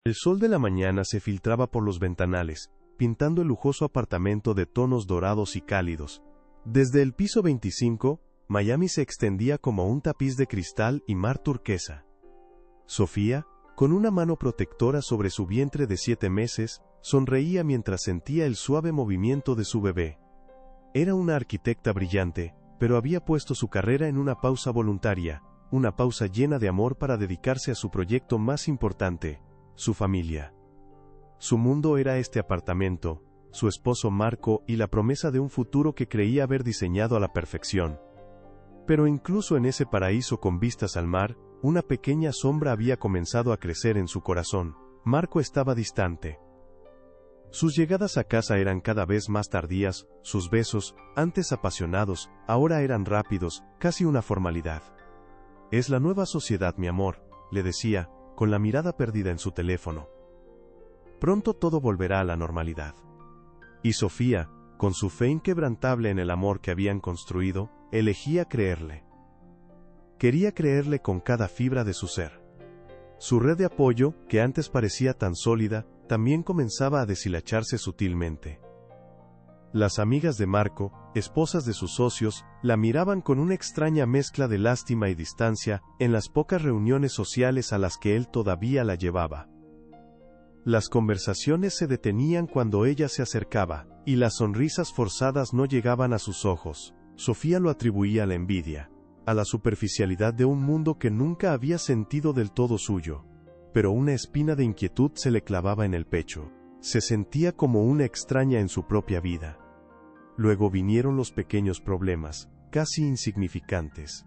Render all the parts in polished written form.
El sol de la mañana se filtraba por los ventanales, pintando el lujoso apartamento de tonos dorados y cálidos. Desde el piso 25, Miami se extendía como un tapiz de cristal y mar turquesa. Sofía, con una mano protectora sobre su vientre de 7 meses, sonreía mientras sentía el suave movimiento de su bebé. Era una arquitecta brillante, pero había puesto su carrera en una pausa voluntaria, una pausa llena de amor para dedicarse a su proyecto más importante, su familia. Su mundo era este apartamento, su esposo Marco y la promesa de un futuro que creía haber diseñado a la perfección. Pero incluso en ese paraíso con vistas al mar, una pequeña sombra había comenzado a crecer en su corazón. Marco estaba distante. Sus llegadas a casa eran cada vez más tardías, sus besos, antes apasionados, ahora eran rápidos, casi una formalidad. «Es la nueva sociedad, mi amor», le decía, con la mirada perdida en su teléfono. Pronto todo volverá a la normalidad. Y Sofía, con su fe inquebrantable en el amor que habían construido, elegía creerle. Quería creerle con cada fibra de su ser. Su red de apoyo, que antes parecía tan sólida, también comenzaba a deshilacharse sutilmente. Las amigas de Marco, esposas de sus socios, la miraban con una extraña mezcla de lástima y distancia en las pocas reuniones sociales a las que él todavía la llevaba. Las conversaciones se detenían cuando ella se acercaba, y las sonrisas forzadas no llegaban a sus ojos. Sofía lo atribuía a la envidia, a la superficialidad de un mundo que nunca había sentido del todo suyo. Pero una espina de inquietud se le clavaba en el pecho. Se sentía como una extraña en su propia vida. Luego vinieron los pequeños problemas, casi insignificantes.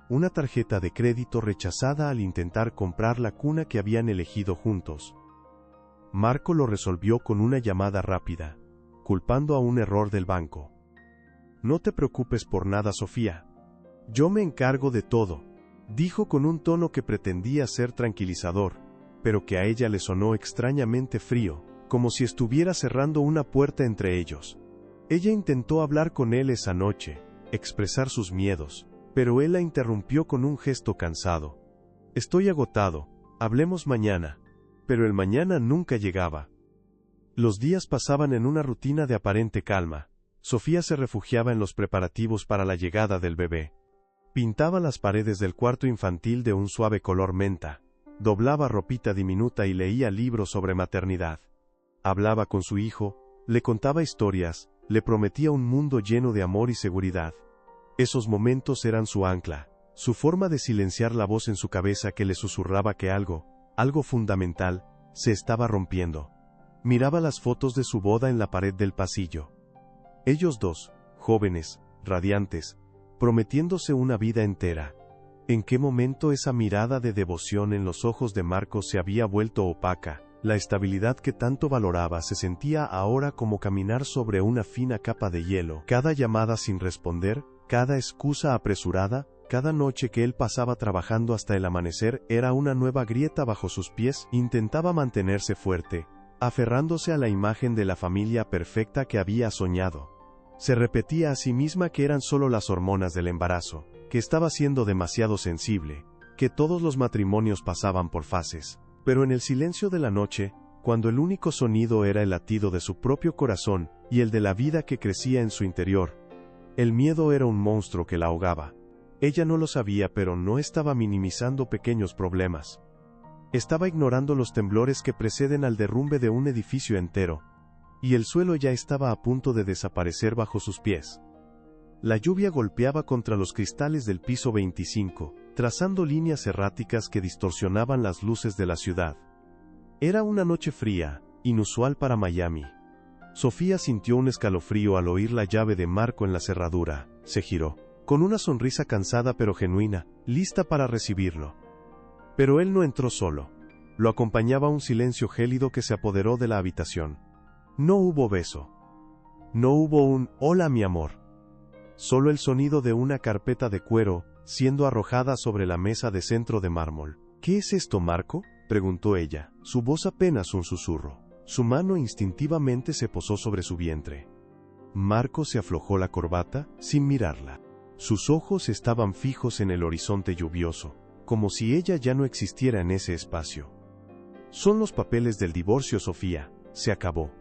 Una tarjeta de crédito rechazada al intentar comprar la cuna que habían elegido juntos. Marco lo resolvió con una llamada rápida, culpando a un error del banco. «No te preocupes por nada, Sofía. Yo me encargo de todo», dijo con un tono que pretendía ser tranquilizador, pero que a ella le sonó extrañamente frío, como si estuviera cerrando una puerta entre ellos. Ella intentó hablar con él esa noche, expresar sus miedos, pero él la interrumpió con un gesto cansado. «Estoy agotado, hablemos mañana». Pero el mañana nunca llegaba. Los días pasaban en una rutina de aparente calma. Sofía se refugiaba en los preparativos para la llegada del bebé. Pintaba las paredes del cuarto infantil de un suave color menta. Doblaba ropita diminuta y leía libros sobre maternidad. Hablaba con su hijo, le contaba historias, le prometía un mundo lleno de amor y seguridad. Esos momentos eran su ancla, su forma de silenciar la voz en su cabeza que le susurraba que algo fundamental, se estaba rompiendo. Miraba las fotos de su boda en la pared del pasillo. Ellos dos, jóvenes, radiantes, prometiéndose una vida entera. ¿En qué momento esa mirada de devoción en los ojos de Marco se había vuelto opaca? La estabilidad que tanto valoraba se sentía ahora como caminar sobre una fina capa de hielo. Cada llamada sin responder, cada excusa apresurada, cada noche que él pasaba trabajando hasta el amanecer era una nueva grieta bajo sus pies. Intentaba mantenerse fuerte, aferrándose a la imagen de la familia perfecta que había soñado. Se repetía a sí misma que eran solo las hormonas del embarazo, que estaba siendo demasiado sensible, que todos los matrimonios pasaban por fases. Pero en el silencio de la noche, cuando el único sonido era el latido de su propio corazón y el de la vida que crecía en su interior, el miedo era un monstruo que la ahogaba. Ella no lo sabía, pero no estaba minimizando pequeños problemas. Estaba ignorando los temblores que preceden al derrumbe de un edificio entero, y el suelo ya estaba a punto de desaparecer bajo sus pies. La lluvia golpeaba contra los cristales del piso 25, trazando líneas erráticas que distorsionaban las luces de la ciudad. Era una noche fría, inusual para Miami. Sofía sintió un escalofrío al oír la llave de Marco en la cerradura. Se giró, con una sonrisa cansada pero genuina, lista para recibirlo. Pero él no entró solo. Lo acompañaba un silencio gélido que se apoderó de la habitación. No hubo beso. No hubo un «hola mi amor». Solo el sonido de una carpeta de cuero, siendo arrojada sobre la mesa de centro de mármol. «¿Qué es esto, Marco?», preguntó ella, su voz apenas un susurro. Su mano instintivamente se posó sobre su vientre. Marco se aflojó la corbata, sin mirarla. Sus ojos estaban fijos en el horizonte lluvioso, como si ella ya no existiera en ese espacio. Son los papeles del divorcio, Sofía. Se acabó.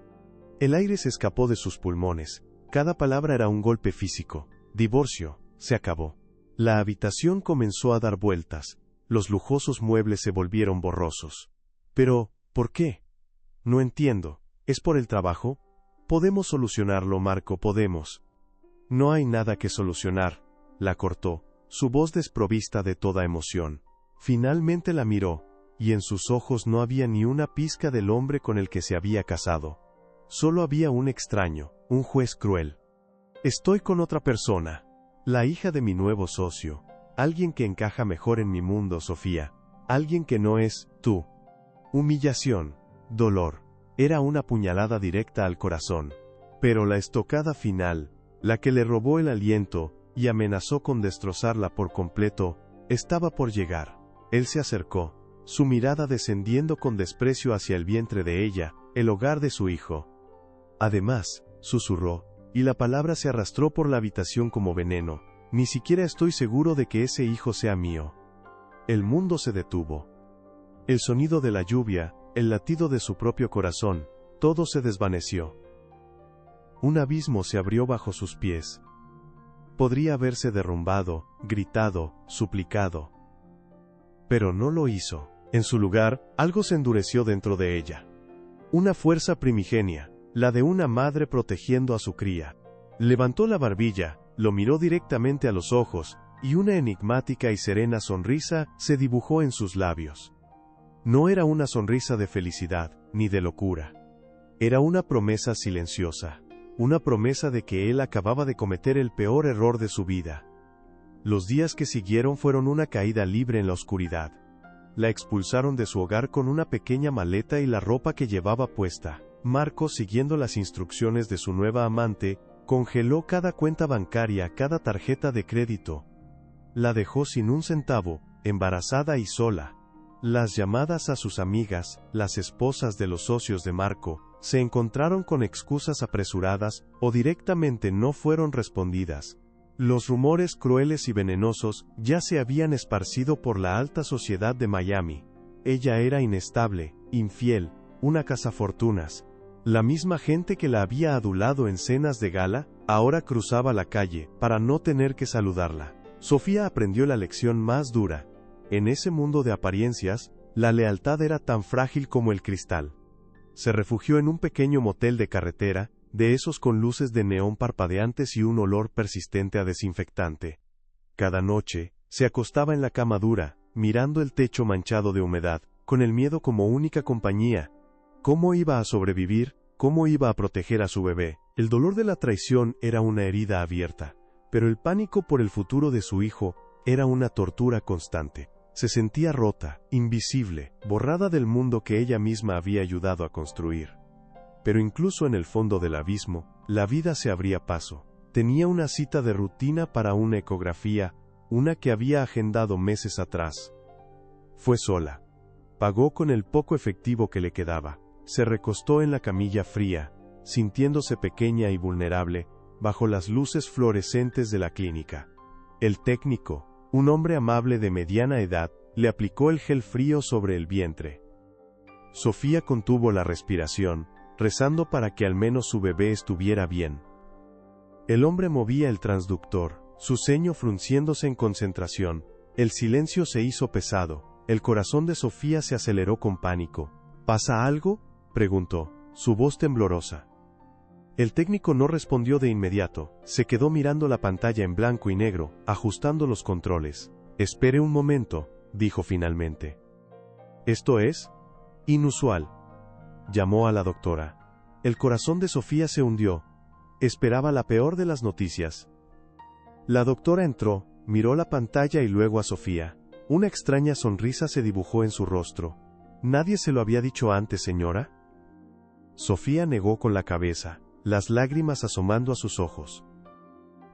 El aire se escapó de sus pulmones. Cada palabra era un golpe físico. Divorcio. Se acabó. La habitación comenzó a dar vueltas. Los lujosos muebles se volvieron borrosos. Pero, ¿por qué? No entiendo. ¿Es por el trabajo? Podemos solucionarlo, Marco, podemos. No hay nada que solucionar, la cortó, su voz desprovista de toda emoción. Finalmente la miró, y en sus ojos no había ni una pizca del hombre con el que se había casado. Solo había un extraño, un juez cruel. Estoy con otra persona, la hija de mi nuevo socio, alguien que encaja mejor en mi mundo, Sofía, alguien que no es tú. Humillación, dolor, era una puñalada directa al corazón. Pero la estocada final, la que le robó el aliento y amenazó con destrozarla por completo, estaba por llegar. Él se acercó, su mirada descendiendo con desprecio hacia el vientre de ella, el hogar de su hijo. Además, susurró, y la palabra se arrastró por la habitación como veneno, ni siquiera estoy seguro de que ese hijo sea mío. El mundo se detuvo. El sonido de la lluvia, el latido de su propio corazón, todo se desvaneció. Un abismo se abrió bajo sus pies. Podría haberse derrumbado, gritado, suplicado. Pero no lo hizo. En su lugar, algo se endureció dentro de ella. Una fuerza primigenia, la de una madre protegiendo a su cría. Levantó la barbilla, lo miró directamente a los ojos, y una enigmática y serena sonrisa se dibujó en sus labios. No era una sonrisa de felicidad, ni de locura. Era una promesa silenciosa. Una promesa de que él acababa de cometer el peor error de su vida. Los días que siguieron fueron una caída libre en la oscuridad. La expulsaron de su hogar con una pequeña maleta y la ropa que llevaba puesta. Marco, siguiendo las instrucciones de su nueva amante, congeló cada cuenta bancaria, cada tarjeta de crédito. La dejó sin un centavo, embarazada y sola. Las llamadas a sus amigas, las esposas de los socios de Marco, se encontraron con excusas apresuradas o directamente no fueron respondidas. Los rumores crueles y venenosos ya se habían esparcido por la alta sociedad de Miami. Ella era inestable, infiel, una cazafortunas. La misma gente que la había adulado en cenas de gala, ahora cruzaba la calle para no tener que saludarla. Sofía aprendió la lección más dura. En ese mundo de apariencias, la lealtad era tan frágil como el cristal. Se refugió en un pequeño motel de carretera, de esos con luces de neón parpadeantes y un olor persistente a desinfectante. Cada noche, se acostaba en la cama dura, mirando el techo manchado de humedad, con el miedo como única compañía. ¿Cómo iba a sobrevivir? ¿Cómo iba a proteger a su bebé? El dolor de la traición era una herida abierta, pero el pánico por el futuro de su hijo era una tortura constante. Se sentía rota, invisible, borrada del mundo que ella misma había ayudado a construir. Pero incluso en el fondo del abismo, la vida se abría paso. Tenía una cita de rutina para una ecografía, una que había agendado meses atrás. Fue sola. Pagó con el poco efectivo que le quedaba. Se recostó en la camilla fría, sintiéndose pequeña y vulnerable, bajo las luces fluorescentes de la clínica. El técnico, un hombre amable de mediana edad, le aplicó el gel frío sobre el vientre. Sofía contuvo la respiración, rezando para que al menos su bebé estuviera bien. El hombre movía el transductor, su ceño frunciéndose en concentración. El silencio se hizo pesado, el corazón de Sofía se aceleró con pánico. ¿Pasa algo?, preguntó, su voz temblorosa. El técnico no respondió de inmediato, se quedó mirando la pantalla en blanco y negro, ajustando los controles. Espere un momento, dijo finalmente. Esto es inusual. Llamó a la doctora. El corazón de Sofía se hundió. Esperaba la peor de las noticias. La doctora entró, miró la pantalla y luego a Sofía. Una extraña sonrisa se dibujó en su rostro. ¿Nadie se lo había dicho antes, señora? Sofía negó con la cabeza, las lágrimas asomando a sus ojos.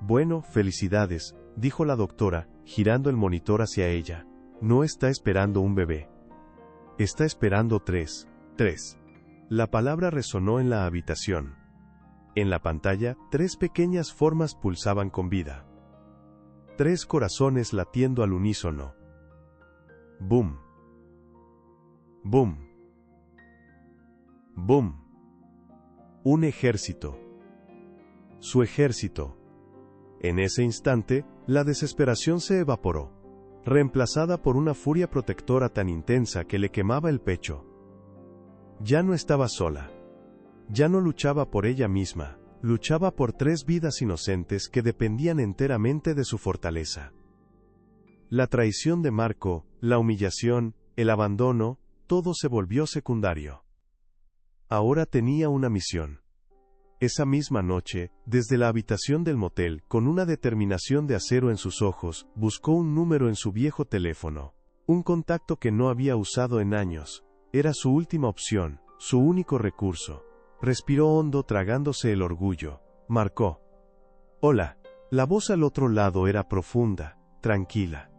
Bueno, felicidades, dijo la doctora, girando el monitor hacia ella. No está esperando un bebé. Está esperando tres. La palabra resonó en la habitación. En la pantalla, 3 pequeñas formas pulsaban con vida. 3 corazones latiendo al unísono. Boom. Boom. ¡Bum! Un ejército. Su ejército. En ese instante, la desesperación se evaporó, reemplazada por una furia protectora tan intensa que le quemaba el pecho. Ya no estaba sola. Ya no luchaba por ella misma, luchaba por 3 vidas inocentes que dependían enteramente de su fortaleza. La traición de Marco, la humillación, el abandono, todo se volvió secundario. Ahora tenía una misión. Esa misma noche, desde la habitación del motel, con una determinación de acero en sus ojos, buscó un número en su viejo teléfono. Un contacto que no había usado en años. Era su última opción, su único recurso. Respiró hondo tragándose el orgullo. Marcó. Hola. La voz al otro lado era profunda, tranquila.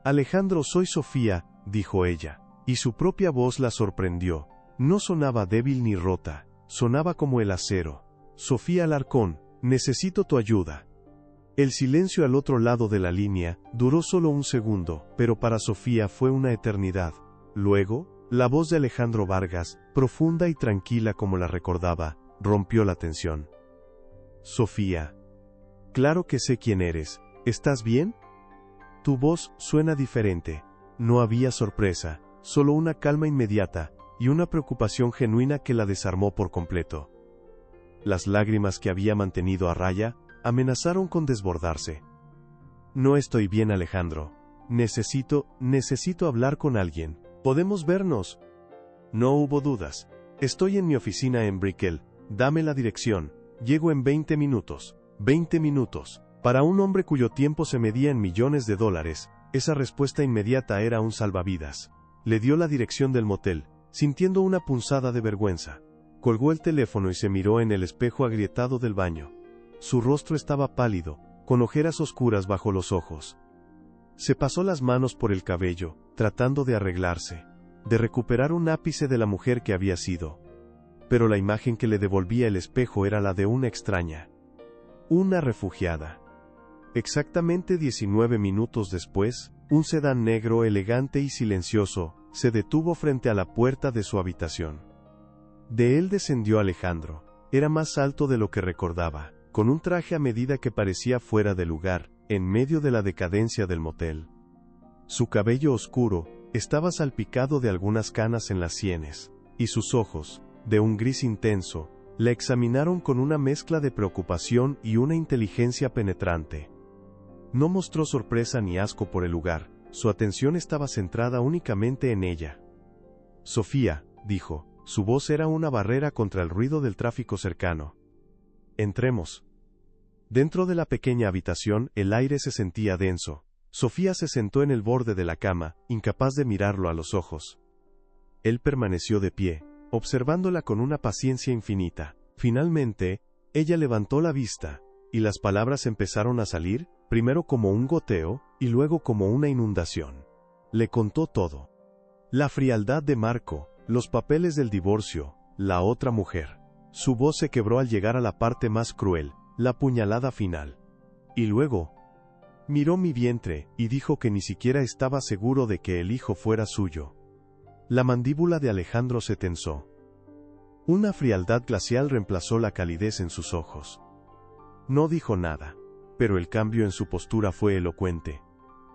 Alejandro, soy Sofía, dijo ella, y su propia voz la sorprendió. No sonaba débil ni rota, sonaba como el acero. Sofía Alarcón, necesito tu ayuda. El silencio al otro lado de la línea duró solo un segundo, pero para Sofía fue una eternidad. Luego, la voz de Alejandro Vargas, profunda y tranquila como la recordaba, rompió la tensión. Sofía. Claro que sé quién eres. ¿Estás bien? Tu voz suena diferente. No había sorpresa, solo una calma inmediata, y una preocupación genuina que la desarmó por completo. Las lágrimas que había mantenido a raya, amenazaron con desbordarse. No estoy bien, Alejandro. Necesito hablar con alguien. ¿Podemos vernos? No hubo dudas. Estoy en mi oficina en Brickell. Dame la dirección. Llego en 20 minutos. 20 minutos. Para un hombre cuyo tiempo se medía en millones de dólares, esa respuesta inmediata era un salvavidas. Le dio la dirección del motel, sintiendo una punzada de vergüenza. Colgó el teléfono y se miró en el espejo agrietado del baño. Su rostro estaba pálido, con ojeras oscuras bajo los ojos. Se pasó las manos por el cabello, tratando de arreglarse, de recuperar un ápice de la mujer que había sido. Pero la imagen que le devolvía el espejo era la de una extraña. Una refugiada. Exactamente 19 minutos después, un sedán negro elegante y silencioso se detuvo frente a la puerta de su habitación. De él descendió Alejandro. Era más alto de lo que recordaba, con un traje a medida que parecía fuera de lugar, en medio de la decadencia del motel. Su cabello oscuro estaba salpicado de algunas canas en las sienes, y sus ojos, de un gris intenso, le examinaron con una mezcla de preocupación y una inteligencia penetrante. No mostró sorpresa ni asco por el lugar, su atención estaba centrada únicamente en ella. Sofía, dijo, su voz era una barrera contra el ruido del tráfico cercano. Entremos. Dentro de la pequeña habitación, el aire se sentía denso. Sofía se sentó en el borde de la cama, incapaz de mirarlo a los ojos. Él permaneció de pie, observándola con una paciencia infinita. Finalmente, ella levantó la vista, y las palabras empezaron a salir, primero como un goteo, y luego como una inundación. Le contó todo. La frialdad de Marco, los papeles del divorcio, la otra mujer. Su voz se quebró al llegar a la parte más cruel, la puñalada final. Y luego, miró mi vientre, y dijo que ni siquiera estaba seguro de que el hijo fuera suyo. La mandíbula de Alejandro se tensó. Una frialdad glacial reemplazó la calidez en sus ojos. No dijo nada, pero el cambio en su postura fue elocuente.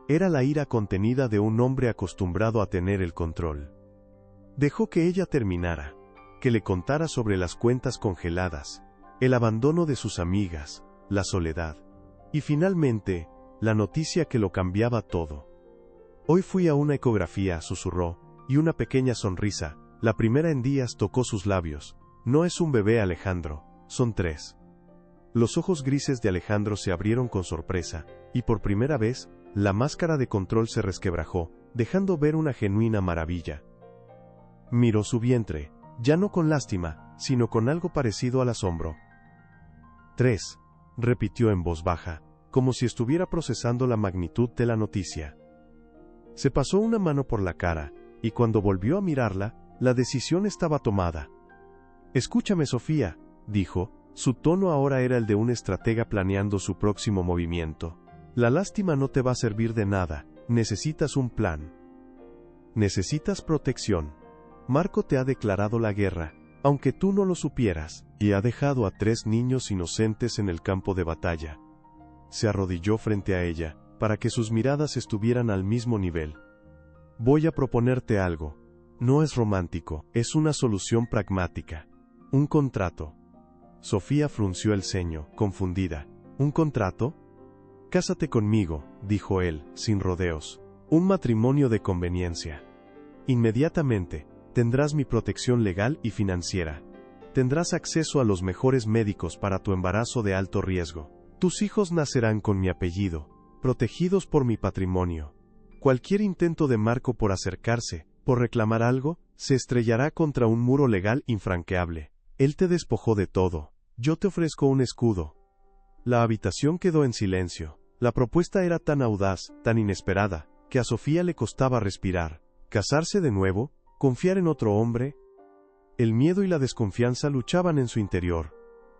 Era la ira contenida de un hombre acostumbrado a tener el control. Dejó que ella terminara, que le contara sobre las cuentas congeladas, el abandono de sus amigas, la soledad, y finalmente, la noticia que lo cambiaba todo. Hoy fui a una ecografía, susurró, y una pequeña sonrisa, la primera en días, tocó sus labios. No es un bebé, Alejandro, son 3. Los ojos grises de Alejandro se abrieron con sorpresa, y por primera vez, la máscara de control se resquebrajó, dejando ver una genuina maravilla. Miró su vientre, ya no con lástima, sino con algo parecido al asombro. 3, repitió en voz baja, como si estuviera procesando la magnitud de la noticia. Se pasó una mano por la cara, y cuando volvió a mirarla, la decisión estaba tomada. Escúchame, Sofía, dijo, su tono ahora era el de un estratega planeando su próximo movimiento. La lástima no te va a servir de nada, necesitas un plan. Necesitas protección. Marco te ha declarado la guerra, aunque tú no lo supieras, y ha dejado a 3 niños inocentes en el campo de batalla. Se arrodilló frente a ella, para que sus miradas estuvieran al mismo nivel. Voy a proponerte algo. No es romántico, es una solución pragmática. Un contrato. Sofía frunció el ceño, confundida. ¿Un contrato? Cásate conmigo, dijo él, sin rodeos. Un matrimonio de conveniencia. Inmediatamente, tendrás mi protección legal y financiera. Tendrás acceso a los mejores médicos para tu embarazo de alto riesgo. Tus hijos nacerán con mi apellido, protegidos por mi patrimonio. Cualquier intento de Marco por acercarse, por reclamar algo, se estrellará contra un muro legal infranqueable. Él te despojó de todo. Yo te ofrezco un escudo. La habitación quedó en silencio. La propuesta era tan audaz, tan inesperada, que a Sofía le costaba respirar. ¿Casarse de nuevo? ¿Confiar en otro hombre? El miedo y la desconfianza luchaban en su interior.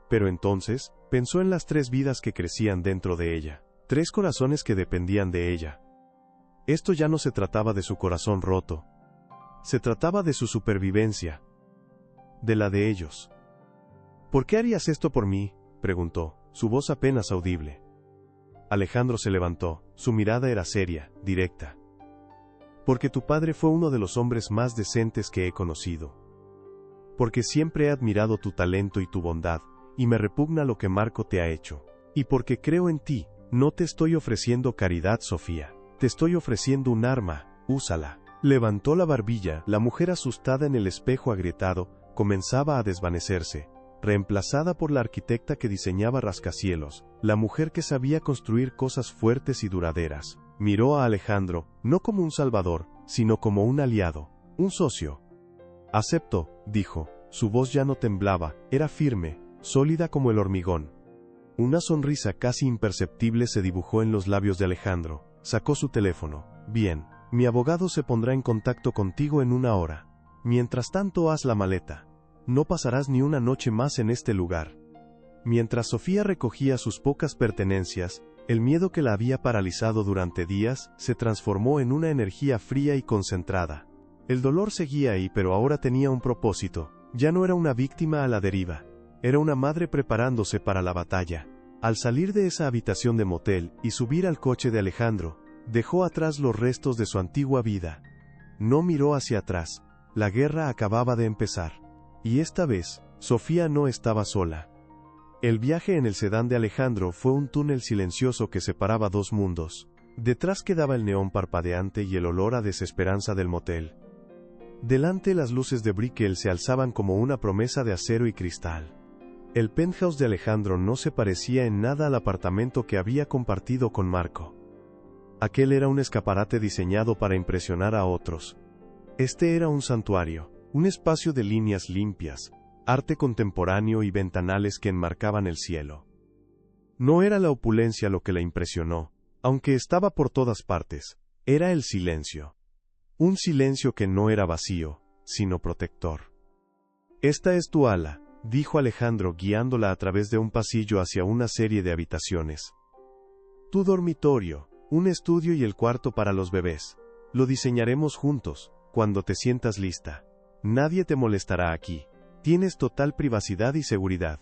Pero entonces, pensó en las 3 vidas que crecían dentro de ella. 3 corazones que dependían de ella. Esto ya no se trataba de su corazón roto. Se trataba de su supervivencia. De la de ellos. ¿Por qué harías esto por mí?, preguntó, su voz apenas audible. Alejandro se levantó, su mirada era seria, directa. Porque tu padre fue uno de los hombres más decentes que he conocido. Porque siempre he admirado tu talento y tu bondad, y me repugna lo que Marco te ha hecho. Y porque creo en ti. No te estoy ofreciendo caridad, Sofía. Te estoy ofreciendo un arma, úsala. Levantó la barbilla, la mujer asustada en el espejo agrietado, comenzaba a desvanecerse, reemplazada por la arquitecta que diseñaba rascacielos, la mujer que sabía construir cosas fuertes y duraderas. Miró a Alejandro, no como un salvador, sino como un aliado, un socio. Acepto, dijo, su voz ya no temblaba, era firme, sólida como el hormigón. Una sonrisa casi imperceptible se dibujó en los labios de Alejandro. Sacó su teléfono. Bien, mi abogado se pondrá en contacto contigo en 1 hora. Mientras tanto, haz la maleta. No pasarás ni una noche más en este lugar. Mientras Sofía recogía sus pocas pertenencias, el miedo que la había paralizado durante días se transformó en una energía fría y concentrada. El dolor seguía ahí, pero ahora tenía un propósito. Ya no era una víctima a la deriva. Era una madre preparándose para la batalla. Al salir de esa habitación de motel y subir al coche de Alejandro, dejó atrás los restos de su antigua vida. No miró hacia atrás. La guerra acababa de empezar. Y esta vez, Sofía no estaba sola. El viaje en el sedán de Alejandro fue un túnel silencioso que separaba 2 mundos. Detrás quedaba el neón parpadeante y el olor a desesperanza del motel. Delante las luces de Brickell se alzaban como una promesa de acero y cristal. El penthouse de Alejandro no se parecía en nada al apartamento que había compartido con Marco. Aquel era un escaparate diseñado para impresionar a otros. Este era un santuario, un espacio de líneas limpias, arte contemporáneo y ventanales que enmarcaban el cielo. No era la opulencia lo que la impresionó, aunque estaba por todas partes, era el silencio. Un silencio que no era vacío, sino protector. Esta es tu ala, dijo Alejandro guiándola a través de un pasillo hacia una serie de habitaciones. Tu dormitorio, un estudio y el cuarto para los bebés. Lo diseñaremos juntos, cuando te sientas lista. Nadie te molestará aquí. Tienes total privacidad y seguridad.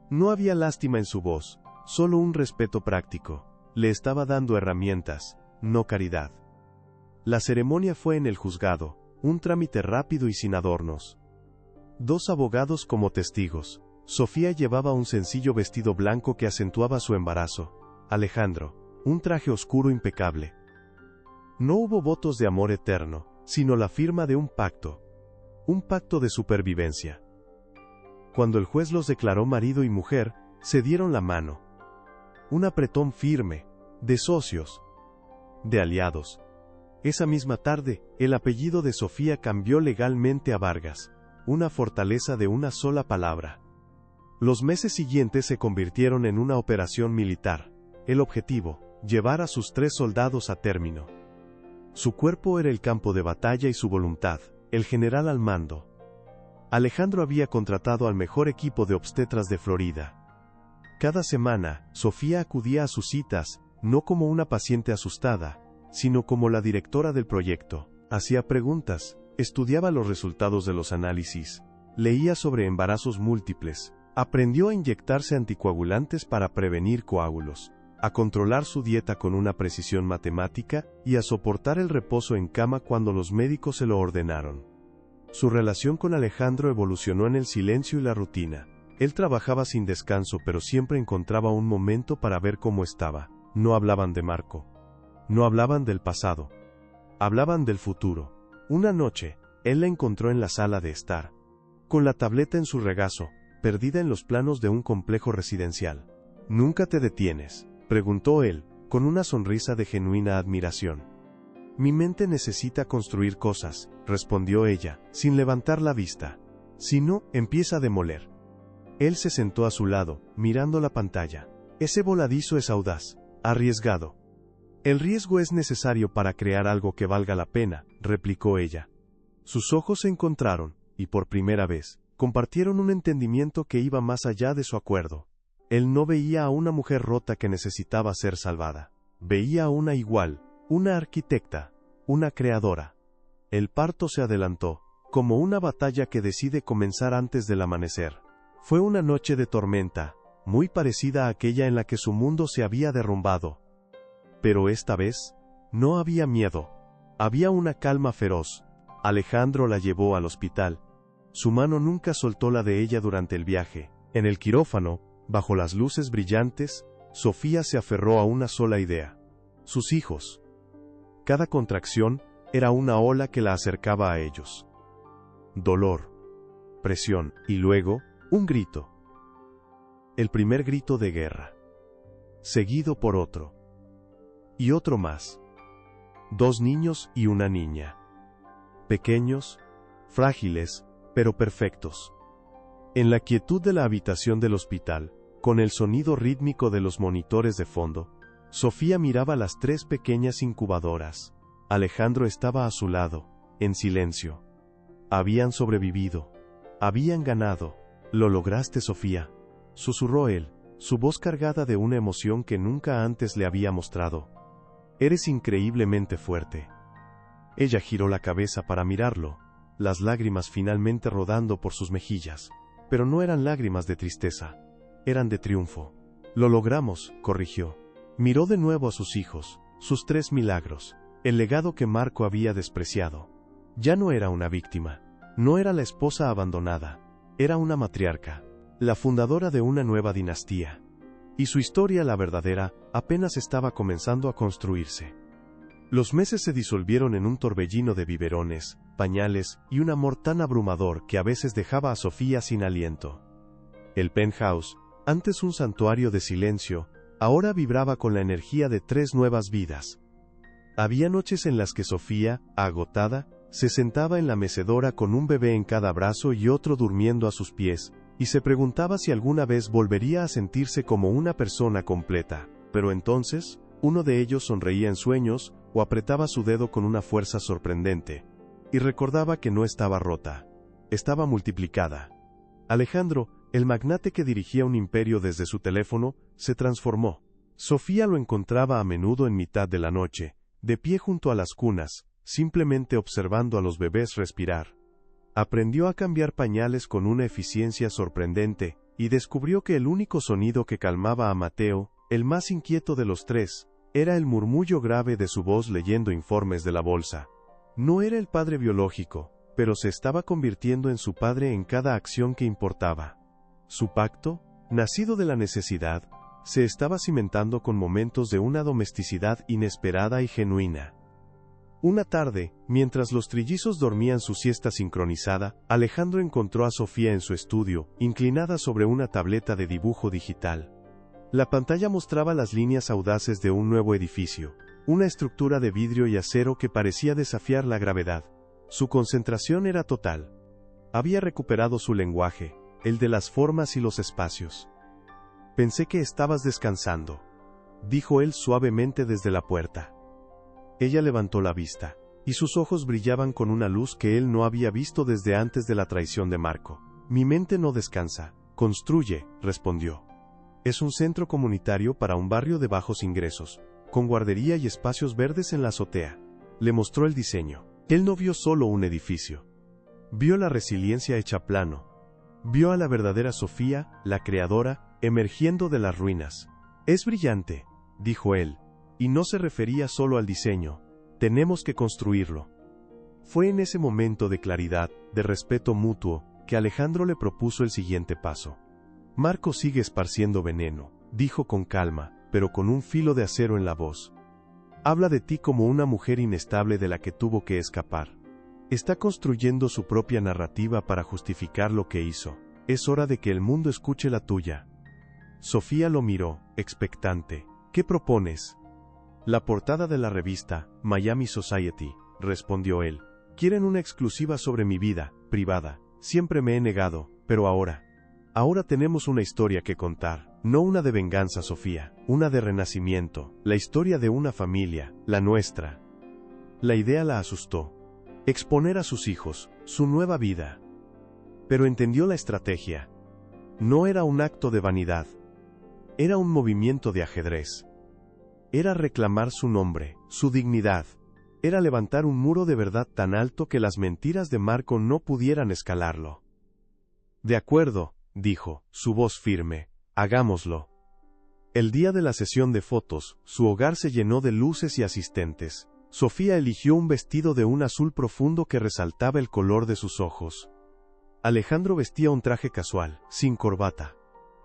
No había lástima en su voz, solo un respeto práctico. Le estaba dando herramientas, no caridad. La ceremonia fue en el juzgado, un trámite rápido y sin adornos. 2 abogados como testigos. Sofía llevaba un sencillo vestido blanco que acentuaba su embarazo. Alejandro, un traje oscuro impecable. No hubo votos de amor eterno, sino la firma de un pacto. Un pacto de supervivencia. Cuando el juez los declaró marido y mujer, se dieron la mano. Un apretón firme, de socios, de aliados. Esa misma tarde, el apellido de Sofía cambió legalmente a Vargas. Una fortaleza de una sola palabra. Los meses siguientes se convirtieron en una operación militar. El objetivo, llevar a sus 3 soldados a término. Su cuerpo era el campo de batalla y su voluntad, el general al mando. Alejandro había contratado al mejor equipo de obstetras de Florida. Cada semana, Sofía acudía a sus citas, no como una paciente asustada, sino como la directora del proyecto. Hacía preguntas. Estudiaba los resultados de los análisis. leía sobre embarazos múltiples, aprendió a inyectarse anticoagulantes para prevenir coágulos, a controlar su dieta con una precisión matemática y a soportar el reposo en cama cuando los médicos se lo ordenaron. Su relación con Alejandro evolucionó en el silencio y la rutina. Él trabajaba sin descanso, pero siempre encontraba un momento para ver cómo estaba. No hablaban de Marco. No hablaban del pasado. Hablaban del futuro. Una noche, él la encontró en la sala de estar, con la tableta en su regazo, perdida en los planos de un complejo residencial. «¿Nunca te detienes?», preguntó él, con una sonrisa de genuina admiración. «Mi mente necesita construir cosas», respondió ella, sin levantar la vista. «Si no, empieza a demoler». Él se sentó a su lado, mirando la pantalla. «Ese voladizo es audaz, arriesgado». «El riesgo es necesario para crear algo que valga la pena», replicó ella. Sus ojos se encontraron, y por primera vez, compartieron un entendimiento que iba más allá de su acuerdo. Él no veía a una mujer rota que necesitaba ser salvada. Veía a una igual, una arquitecta, una creadora. El parto se adelantó, como una batalla que decide comenzar antes del amanecer. Fue una noche de tormenta, muy parecida a aquella en la que su mundo se había derrumbado. Pero esta vez, no había miedo. Había una calma feroz. Alejandro la llevó al hospital. Su mano nunca soltó la de ella durante el viaje. En el quirófano, bajo las luces brillantes, Sofía se aferró a una sola idea: sus hijos. Cada contracción era una ola que la acercaba a ellos. Dolor, presión, y luego, un grito. El primer grito de guerra. Seguido por otro. Y otro más. 2 niños y una niña. Pequeños, frágiles, pero perfectos. En la quietud de la habitación del hospital, con el sonido rítmico de los monitores de fondo, Sofía miraba las 3 pequeñas incubadoras. Alejandro estaba a su lado, en silencio. Habían sobrevivido. Habían ganado. «Lo lograste, Sofía», susurró él, su voz cargada de una emoción que nunca antes le había mostrado. «Eres increíblemente fuerte». Ella giró la cabeza para mirarlo, las lágrimas finalmente rodando por sus mejillas. Pero no eran lágrimas de tristeza, eran de triunfo. «Lo logramos», corrigió. Miró de nuevo a sus hijos, sus 3 milagros, el legado que Marco había despreciado. Ya no era una víctima, no era la esposa abandonada, era una matriarca, la fundadora de una nueva dinastía. Y su historia, la verdadera, apenas estaba comenzando a construirse. Los meses se disolvieron en un torbellino de biberones, pañales y un amor tan abrumador que a veces dejaba a Sofía sin aliento. El penthouse, antes un santuario de silencio, ahora vibraba con la energía de 3 nuevas vidas. Había noches en las que Sofía, agotada, se sentaba en la mecedora con un bebé en cada brazo y otro durmiendo a sus pies, y se preguntaba si alguna vez volvería a sentirse como una persona completa. Pero entonces, uno de ellos sonreía en sueños, o apretaba su dedo con una fuerza sorprendente, y recordaba que no estaba rota, estaba multiplicada. Alejandro, el magnate que dirigía un imperio desde su teléfono, se transformó. Sofía lo encontraba a menudo en mitad de la noche, de pie junto a las cunas, simplemente observando a los bebés respirar. Aprendió a cambiar pañales con una eficiencia sorprendente, y descubrió que el único sonido que calmaba a Mateo, el más inquieto de los 3, era el murmullo grave de su voz leyendo informes de la bolsa. No era el padre biológico, pero se estaba convirtiendo en su padre en cada acción que importaba. Su pacto, nacido de la necesidad, se estaba cimentando con momentos de una domesticidad inesperada y genuina. Una tarde, mientras los trillizos dormían su siesta sincronizada, Alejandro encontró a Sofía en su estudio, inclinada sobre una tableta de dibujo digital. La pantalla mostraba las líneas audaces de un nuevo edificio, una estructura de vidrio y acero que parecía desafiar la gravedad. Su concentración era total. Había recuperado su lenguaje, el de las formas y los espacios. «Pensé que estabas descansando», dijo él suavemente desde la puerta. Ella levantó la vista, y sus ojos brillaban con una luz que él no había visto desde antes de la traición de Marco. «Mi mente no descansa, construye», respondió. «Es un centro comunitario para un barrio de bajos ingresos, con guardería y espacios verdes en la azotea». Le mostró el diseño. Él no vio solo un edificio. Vio la resiliencia hecha plano. Vio a la verdadera Sofía, la creadora, emergiendo de las ruinas. Es brillante, dijo él, y no se refería solo al diseño. Tenemos que construirlo. Fue en ese momento de claridad, de respeto mutuo, que Alejandro le propuso el siguiente paso. Marco sigue esparciendo veneno, dijo con calma, pero con un filo de acero en la voz. Habla de ti como una mujer inestable de la que tuvo que escapar. Está construyendo su propia narrativa para justificar lo que hizo. Es hora de que el mundo escuche la tuya. Sofía lo miró, expectante. ¿Qué propones? La portada de la revista, Miami Society, respondió él. Quieren una exclusiva sobre mi vida, privada. Siempre me he negado, pero ahora tenemos una historia que contar. No una de venganza, Sofía, una de renacimiento, la historia de una familia, la nuestra. La idea la asustó. Exponer a sus hijos, su nueva vida. Pero entendió la estrategia. No era un acto de vanidad. Era un movimiento de ajedrez. Era reclamar su nombre, su dignidad. Era levantar un muro de verdad tan alto que las mentiras de Marco no pudieran escalarlo. De acuerdo, dijo, su voz firme, hagámoslo. El día de la sesión de fotos, su hogar se llenó de luces y asistentes. Sofía eligió un vestido de un azul profundo que resaltaba el color de sus ojos. Alejandro vestía un traje casual, sin corbata.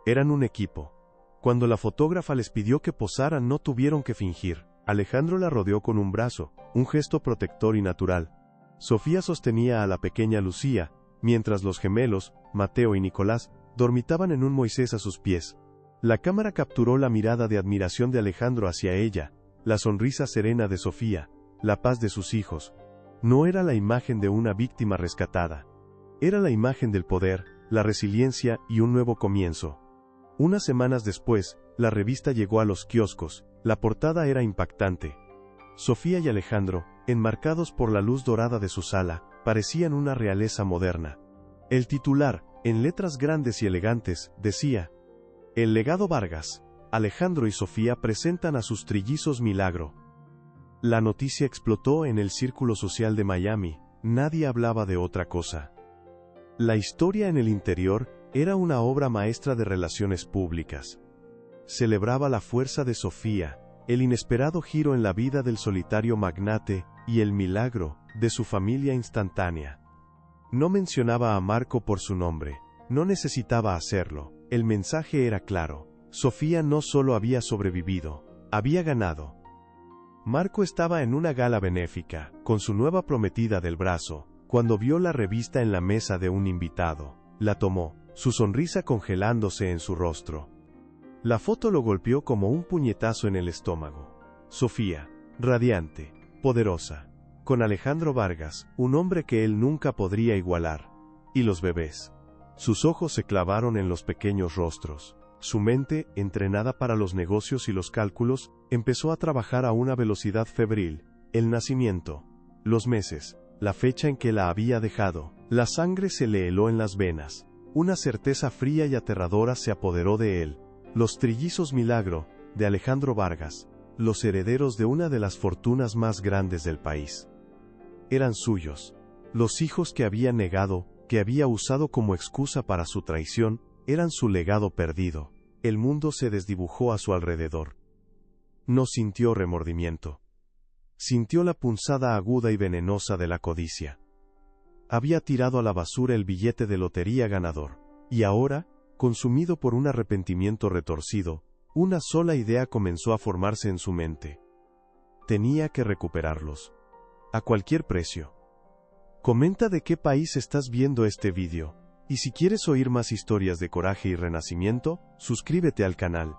Eran un equipo. Cuando la fotógrafa les pidió que posaran, no tuvieron que fingir. Alejandro la rodeó con un brazo, un gesto protector y natural. Sofía sostenía a la pequeña Lucía, mientras los gemelos, Mateo y Nicolás, dormitaban en un Moisés a sus pies. La cámara capturó la mirada de admiración de Alejandro hacia ella, la sonrisa serena de Sofía, la paz de sus hijos. No era la imagen de una víctima rescatada. Era la imagen del poder, la resiliencia y un nuevo comienzo. Unas semanas después, la revista llegó a los kioscos. La portada era impactante. Sofía y Alejandro, enmarcados por la luz dorada de su sala, parecían una realeza moderna. El titular, en letras grandes y elegantes, decía: El legado Vargas. Alejandro y Sofía presentan a sus trillizos milagro. La noticia explotó en el círculo social de Miami. Nadie hablaba de otra cosa. La historia en el interior era una obra maestra de relaciones públicas. Celebraba la fuerza de Sofía, el inesperado giro en la vida del solitario magnate, y el milagro de su familia instantánea. No mencionaba a Marco por su nombre, no necesitaba hacerlo, el mensaje era claro. Sofía no solo había sobrevivido, había ganado. Marco estaba en una gala benéfica, con su nueva prometida del brazo, cuando vio la revista en la mesa de un invitado. La tomó, su sonrisa congelándose en su rostro. La foto lo golpeó como un puñetazo en el estómago. Sofía, radiante, poderosa, con Alejandro Vargas, un hombre que él nunca podría igualar. Y los bebés. Sus ojos se clavaron en los pequeños rostros. Su mente, entrenada para los negocios y los cálculos, empezó a trabajar a una velocidad febril. El nacimiento, los meses, la fecha en que la había dejado. La sangre se le heló en las venas. Una certeza fría y aterradora se apoderó de él. Los trillizos milagro, de Alejandro Vargas, los herederos de una de las fortunas más grandes del país. Eran suyos. Los hijos que había negado, que había usado como excusa para su traición, eran su legado perdido. El mundo se desdibujó a su alrededor. No sintió remordimiento. Sintió la punzada aguda y venenosa de la codicia. Había tirado a la basura el billete de lotería ganador, y ahora, consumido por un arrepentimiento retorcido, una sola idea comenzó a formarse en su mente. Tenía que recuperarlos. A cualquier precio. Comenta de qué país estás viendo este vídeo, y si quieres oír más historias de coraje y renacimiento, suscríbete al canal.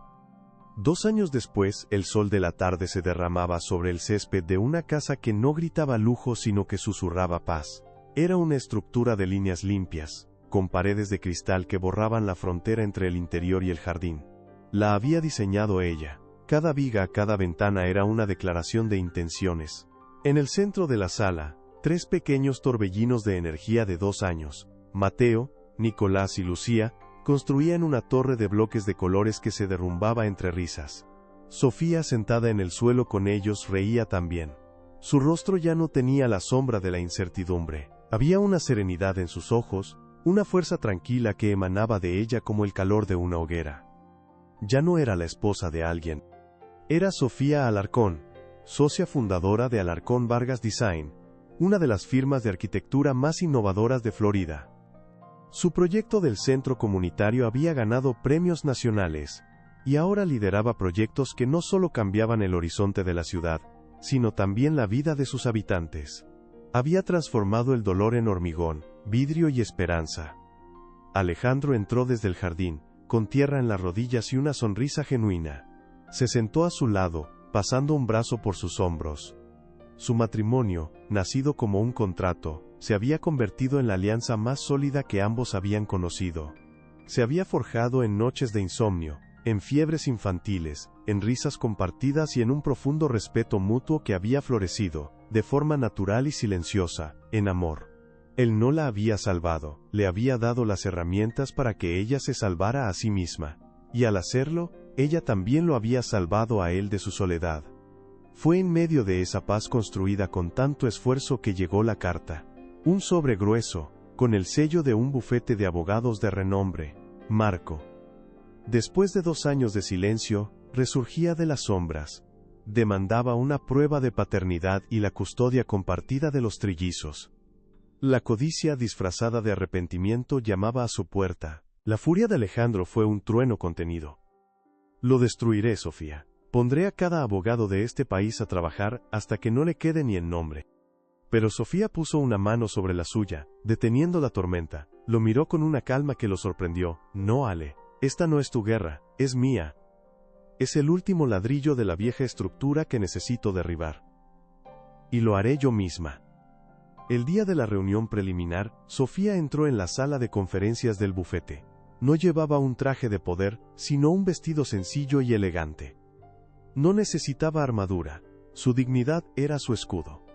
2 años después, el sol de la tarde se derramaba sobre el césped de una casa que no gritaba lujo sino que susurraba paz. Era una estructura de líneas limpias, con paredes de cristal que borraban la frontera entre el interior y el jardín. La había diseñado ella. Cada viga, cada ventana era una declaración de intenciones. En el centro de la sala, 3 pequeños torbellinos de energía de 2 años, Mateo, Nicolás y Lucía, construían una torre de bloques de colores que se derrumbaba entre risas. Sofía, sentada en el suelo con ellos, reía también. Su rostro ya no tenía la sombra de la incertidumbre. Había una serenidad en sus ojos, una fuerza tranquila que emanaba de ella como el calor de una hoguera. Ya no era la esposa de alguien. Era Sofía Alarcón, socia fundadora de Alarcón Vargas Design, una de las firmas de arquitectura más innovadoras de Florida. Su proyecto del centro comunitario había ganado premios nacionales, y ahora lideraba proyectos que no solo cambiaban el horizonte de la ciudad, sino también la vida de sus habitantes. Había transformado el dolor en hormigón, vidrio y esperanza. Alejandro entró desde el jardín, con tierra en las rodillas y una sonrisa genuina. Se sentó a su lado, pasando un brazo por sus hombros. Su matrimonio, nacido como un contrato, se había convertido en la alianza más sólida que ambos habían conocido. Se había forjado en noches de insomnio, en fiebres infantiles, en risas compartidas y en un profundo respeto mutuo que había florecido, de forma natural y silenciosa, en amor. Él no la había salvado, le había dado las herramientas para que ella se salvara a sí misma, y al hacerlo, ella también lo había salvado a él de su soledad. Fue en medio de esa paz construida con tanto esfuerzo que llegó la carta. Un sobre grueso, con el sello de un bufete de abogados de renombre, Marco. Después de 2 años de silencio, resurgía de las sombras. Demandaba una prueba de paternidad y la custodia compartida de los trillizos. La codicia disfrazada de arrepentimiento llamaba a su puerta. La furia de Alejandro fue un trueno contenido. Lo destruiré, Sofía. Pondré a cada abogado de este país a trabajar hasta que no le quede ni el nombre. Pero Sofía puso una mano sobre la suya, deteniendo la tormenta. Lo miró con una calma que lo sorprendió. No, Ale. Esta no es tu guerra, es mía. Es el último ladrillo de la vieja estructura que necesito derribar. Y lo haré yo misma. El día de la reunión preliminar, Sofía entró en la sala de conferencias del bufete. No llevaba un traje de poder, sino un vestido sencillo y elegante. No necesitaba armadura, su dignidad era su escudo.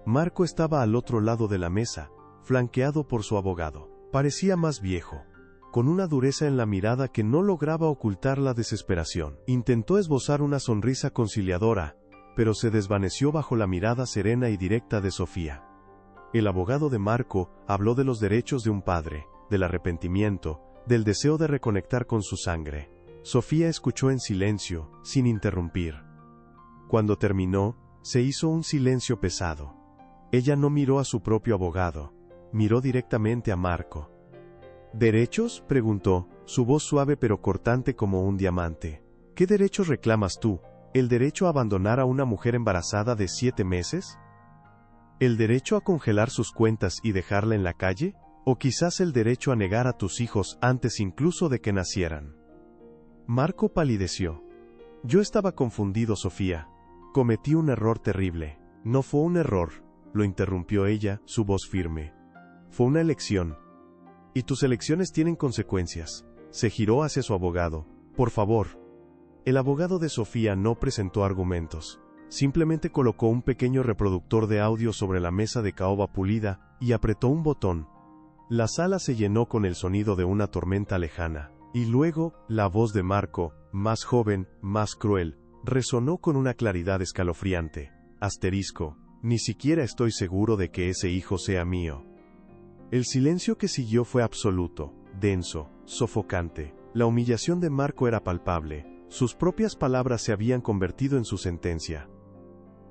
Marco estaba al otro lado de la mesa, flanqueado por su abogado. Parecía más viejo, con una dureza en la mirada que no lograba ocultar la desesperación. Intentó esbozar una sonrisa conciliadora, pero se desvaneció bajo la mirada serena y directa de Sofía. El abogado de Marco habló de los derechos de un padre, del arrepentimiento, del deseo de reconectar con su sangre. Sofía escuchó en silencio, sin interrumpir. Cuando terminó, se hizo un silencio pesado. Ella no miró a su propio abogado, miró directamente a Marco. ¿Derechos?, preguntó, su voz suave pero cortante como un diamante. ¿Qué derechos reclamas tú? ¿El derecho a abandonar a una mujer embarazada de 7 meses? ¿El derecho a congelar sus cuentas y dejarla en la calle? ¿O quizás el derecho a negar a tus hijos antes incluso de que nacieran? Marco palideció. Yo estaba confundido, Sofía. Cometí un error terrible. No fue un error, lo interrumpió ella, su voz firme. Fue una elección. Y tus elecciones tienen consecuencias. Se giró hacia su abogado. Por favor. El abogado de Sofía no presentó argumentos. Simplemente colocó un pequeño reproductor de audio sobre la mesa de caoba pulida, y apretó un botón. La sala se llenó con el sonido de una tormenta lejana, y luego, la voz de Marco, más joven, más cruel, resonó con una claridad escalofriante. Asterisco, ni siquiera estoy seguro de que ese hijo sea mío. El silencio que siguió fue absoluto, denso, sofocante. La humillación de Marco era palpable, sus propias palabras se habían convertido en su sentencia.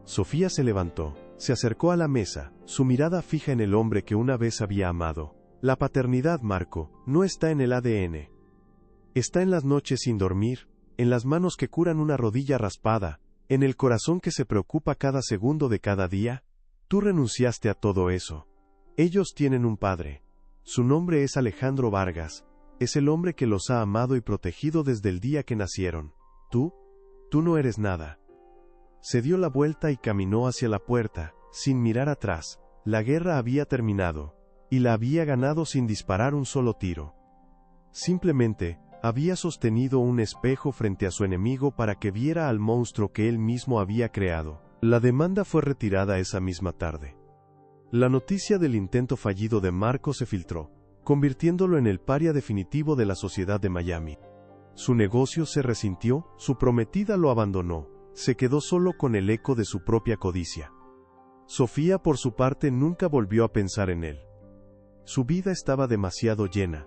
Sofía se levantó, se acercó a la mesa, su mirada fija en el hombre que una vez había amado. La paternidad, Marco, no está en el ADN. Está en las noches sin dormir, en las manos que curan una rodilla raspada, en el corazón que se preocupa cada segundo de cada día. Tú renunciaste a todo eso. Ellos tienen un padre. Su nombre es Alejandro Vargas. Es el hombre que los ha amado y protegido desde el día que nacieron. Tú no eres nada. Se dio la vuelta y caminó hacia la puerta, sin mirar atrás. La guerra había terminado, y la había ganado sin disparar un solo tiro. Simplemente, había sostenido un espejo frente a su enemigo para que viera al monstruo que él mismo había creado. La demanda fue retirada esa misma tarde. La noticia del intento fallido de Marco se filtró, convirtiéndolo en el paria definitivo de la sociedad de Miami. Su negocio se resintió, su prometida lo abandonó, se quedó solo con el eco de su propia codicia. Sofía por su parte nunca volvió a pensar en él. Su vida estaba demasiado llena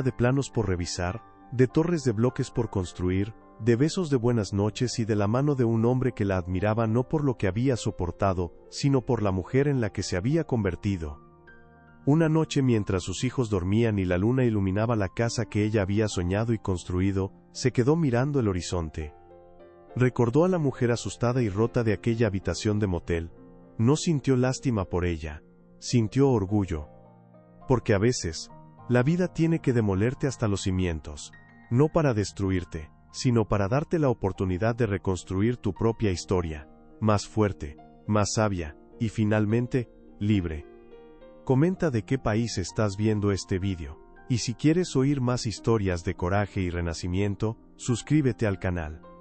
de planos por revisar, de torres de bloques por construir, de besos de buenas noches y de la mano de un hombre que la admiraba no por lo que había soportado, sino por la mujer en la que se había convertido. Una noche mientras sus hijos dormían y la luna iluminaba la casa que ella había soñado y construido, se quedó mirando el horizonte. Recordó a la mujer asustada y rota de aquella habitación de motel. No sintió lástima por ella, sintió orgullo. Porque a veces, la vida tiene que demolerte hasta los cimientos, no para destruirte, sino para darte la oportunidad de reconstruir tu propia historia, más fuerte, más sabia, y finalmente, libre. Comenta de qué país estás viendo este vídeo, y si quieres oír más historias de coraje y renacimiento, suscríbete al canal.